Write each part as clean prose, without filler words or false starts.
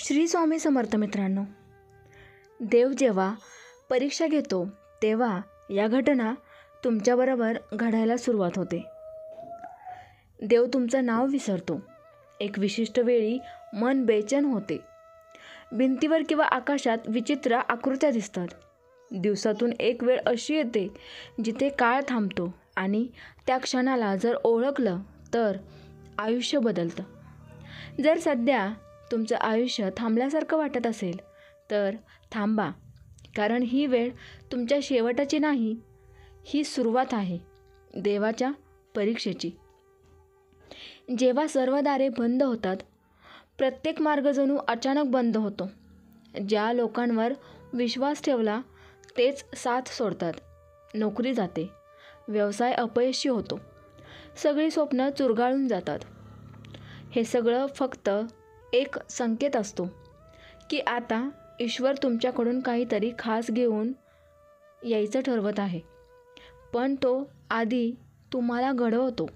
श्री स्वामी समर्थ मित्रांनो, देव जेव्हा परीक्षा घेतो तेव्हा या घटना तुमच्याबरोबर घडायला सुरुवात होते. देव तुमचं नाव विसरतो. एक विशिष्ट वेळी मन बेचैन होते. भिंतीवर किंवा आकाशात विचित्र आकृत्या दिसतात. दिवसातून एक वेळ अशी येते जिथे काळ थांबतो आणि त्या क्षणाला जर ओळखलं तर आयुष्य बदलतं. जर सध्या तुमचं आयुष्य थांबल्यासारखं वाटत असेल तर थांबा, कारण ही वेळ तुमच्या शेवटाची नाही, ही सुरुवात आहे देवाच्या परीक्षेची. जेव्हा सर्व दारे बंद होतात, प्रत्येक मार्ग जणू अचानक बंद होतो. ज्या लोकांवर विश्वास ठेवला तेच साथ सोडतात. नोकरी जाते, व्यवसाय अपयशी होतो, सगळी स्वप्न चुरगाळून जातात. हे सगळं फक्त एक संकेत असतो की आता ईश्वर तुमच्याकडून काहीतरी खास घेऊन यायचं ठरवत आहे, पण तो आधी तुम्हाला घडवतो.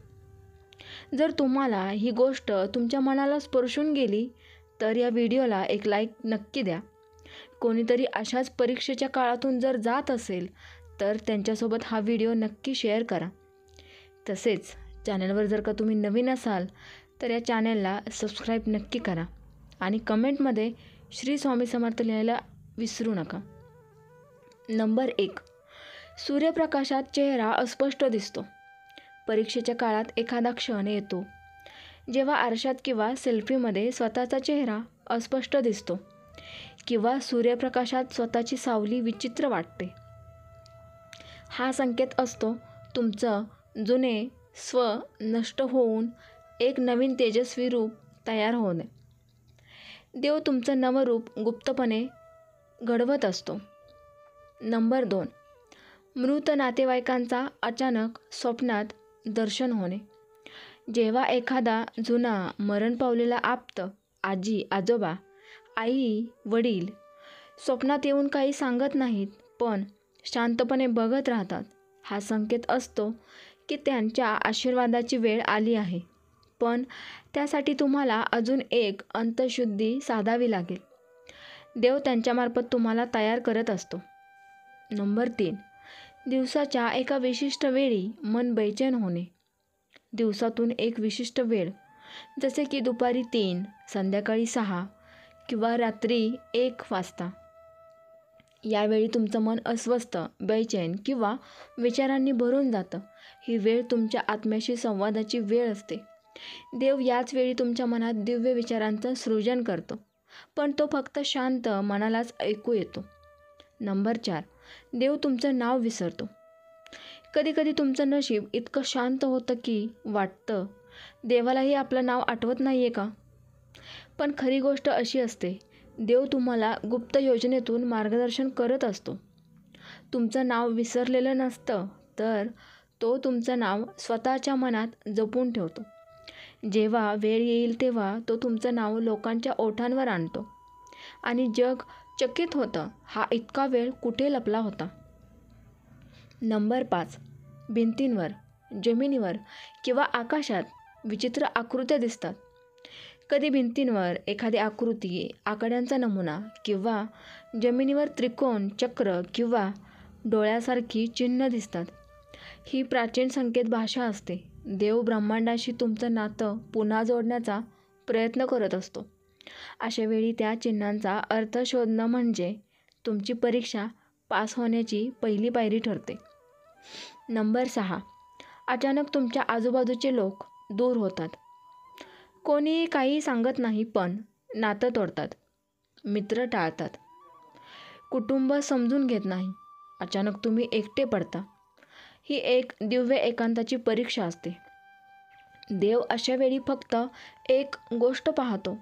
जर तुम्हाला ही गोष्ट तुमच्या मनाला स्पर्शून गेली तर या व्हिडिओला एक लाईक नक्की द्या. कोणीतरी अशाच परीक्षेच्या काळातून जर जात असेल तर त्यांच्यासोबत हा व्हिडिओ नक्की शेअर करा. तसेच चॅनलवर जर का तुम्ही नवीन असाल तर या चॅनलला सबस्क्राईब नक्की करा आणि कमेंटमध्ये श्री स्वामी समर्थ लिहायला विसरू नका. नंबर 1, सूर्यप्रकाशात चेहरा अस्पष्ट दिसतो. परीक्षेच्या काळात एखादा क्षण येतो जेव्हा आरशात किंवा सेल्फीमध्ये स्वतःचा चेहरा अस्पष्ट दिसतो किंवा सूर्यप्रकाशात स्वतःची सावली विचित्र वाटते. हा संकेत असतो तुमचं जुने स्व नष्ट होऊन एक नवीन तेजस्वी रूप तयार होणे. देव तुमचं नवरूप गुप्तपणे घडवत असतो. नंबर 2, मृत नातेवाईकांचा अचानक स्वप्नात दर्शन होणे. जेव्हा एखादा जुना मरण पावलेला आप्त, आजी आजोबा, आई वडील स्वप्नात येऊन काही सांगत नाहीत पण शांतपणे बघत राहतात, हा संकेत असतो की त्यांच्या आशीर्वादाची वेळ आली आहे. पण त्यासाठी तुम्हाला अजून एक अंतःशुद्धी साधावी लागेल. देव त्यांच्यामार्फत तुम्हाला तयार करत असतो. नंबर 3, दिवसाच्या एका विशिष्ट वेळी मन बेचैन होणे. दिवसातून एक विशिष्ट वेळ, जसे की दुपारी 3, संध्याकाळी 6 किंवा रात्री 1 वाजता. यावेळी तुमचं मन अस्वस्थ, बेचैन किंवा विचारांनी भरून जातं. ही वेळ तुमच्या आत्म्याशी संवादाची वेळ असते. देव याच वेळी तुमच्या मनात दिव्य विचारांचं सृजन करतो, पण तो फक्त शांत मनालाच ऐकू येतो. नंबर 4, देव तुमचं नाव विसरतो. कधीकधी तुमचं नशीब इतकं शांत होतं की वाटतं देवालाही आपलं नाव आठवत नाही आहे का? पण खरी गोष्ट अशी असते, देव तुम्हाला गुप्त योजनेतून मार्गदर्शन करत असतो. तुमचं नाव विसरलेलं नसतं, तर तो तुमचं नाव स्वतःच्या मनात जपून ठेवतो. जेव्हा वेळ येईल तेव्हा तो तुमचं नाव लोकांच्या ओठांवर आणतो आणि जग चकित होतं, हा इतका वेळ कुठे लपला होता. नंबर 5, भिंतींवर, जमिनीवर किंवा आकाशात विचित्र आकृत्या दिसतात. कधी भिंतींवर एखादी आकृती, आकड्यांचा नमुना किंवा जमिनीवर त्रिकोण, चक्र किंवा डोळ्यासारखी चिन्ह दिसतात. ही प्राचीन संकेत भाषा असते. देव ब्रह्मांडाशी तुमचं नातं पुन्हा जोडण्याचा प्रयत्न करत असतो. अशावेळी त्या चिन्हांचा अर्थ शोधणं म्हणजे तुमची परीक्षा पास होण्याची पहिली पायरी ठरते. नंबर 6, अचानक तुमच्या आजूबाजूचे लोक दूर होतात. कोणी काही सांगत नाही पण नातं तोडतात, मित्र टाळतात, कुटुंब समजून घेत नाही. अचानक तुम्ही एकटे पडता. ही एक दिव्य एकांताची परीक्षा असते. देव अशावेळी फक्त एक गोष्ट पाहतो,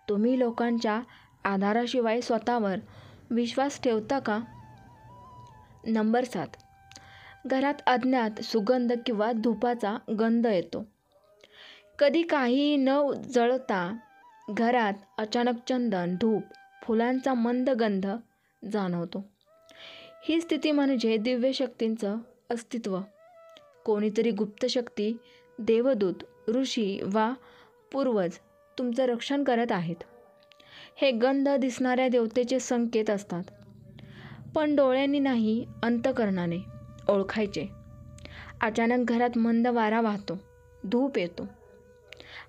तुम्ही लोकांच्या आधाराशिवाय स्वतःवर विश्वास ठेवता का? नंबर 7, घरात अज्ञात सुगंध किंवा धुपाचा गंध येतो. कधी काही न जळता घरात अचानक चंदन, धूप, फुलांचा मंद गंध जाणवतो. ही स्थिती म्हणजे दिव्य शक्तींचं अस्तित्व. कोणीतरी गुप्त शक्ती, देवदूत, ऋषी वा पूर्वज तुमचं रक्षण करत आहेत. हे गंध दिसणाऱ्या देवतेचे संकेत असतात, पण डोळ्यांनी नाही, अंतःकरणाने ओळखायचे. अचानक घरात मंद वारा वाहतो, धूप येतो.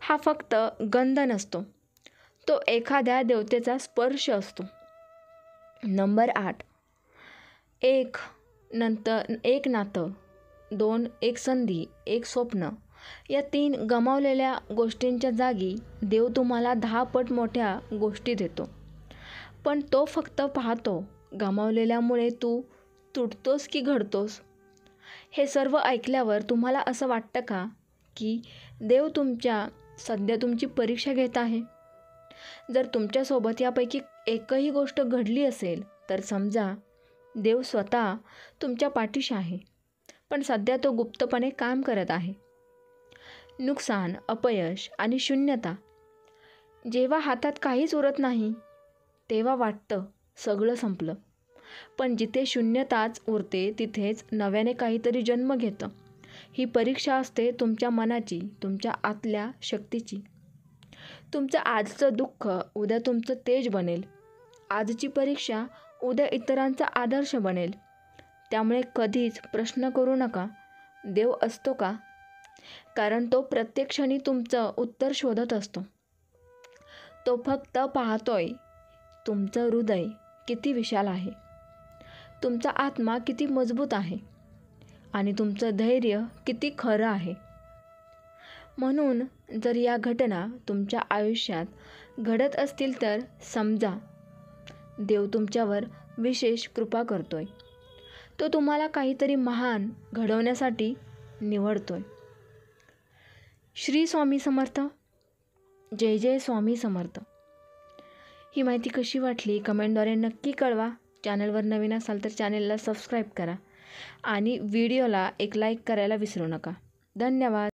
हा फक्त गंध नसतो, तो एखाद्या देवतेचा स्पर्श असतो. नंबर 8. एक नातं, 2 एक संधी, एक स्वप्न. या 3 गमावलेल्या गोष्टींच्या जागी देव तुम्हाला 10 पट मोठ्या गोष्टी देतो. पण तो फक्त पाहतो, गमावलेल्यामुळे तू तुटतोस की घडतोस. हे सर्व ऐकल्यावर तुम्हाला असं वाटतं का की देव सध्या तुमची परीक्षा घेत आहे? जर तुमच्यासोबत यापैकी एकही गोष्ट घडली असेल तर समजा देव स्वतः तुमच्या पाठीशी आहे, पण सध्या तो गुप्तपणे काम करत आहे. नुकसान, अपयश आणि शून्यता. जेव्हा हातात काहीच उरत नाही तेव्हा वाटतं सगळं संपलं. पण जिथे शून्यताच उरते तिथेच नव्याने काहीतरी जन्म घेतं. ही परीक्षा असते तुमच्या मनाची, तुमच्या आतल्या शक्तीची. तुमचं आजचं दुःख उद्या तुमचं तेज बनेल. आजची परीक्षा उद्या इतरांचा आदर्श बनेल. त्यामुळे कधीच प्रश्न करू नका, देव असतो का? कारण तो प्रत्येक क्षणी तुमचं उत्तर शोधत असतो. तो फक्त पाहतोय तुमचं हृदय किती विशाल आहे, तुमचा आत्मा किती मजबूत आहे आणि तुमचं धैर्य किती खरं आहे. म्हणून जर या घटना तुमच्या आयुष्यात घडत असतील तर समजा देव तुमच्यावर विशेष कृपा करतोय. तो तुम्हाला काहीतरी महान घडवण्यासाठी निवडतोय. श्री स्वामी समर्थ. जय जय स्वामी समर्थ. ही माहिती कशी वाटली कमेंटद्वारे नक्की कळवा. चॅनलवर नवीन असाल तर चॅनलला सबस्क्राईब करा आणि व्हिडिओला एक लाईक करायला विसरू नका. धन्यवाद.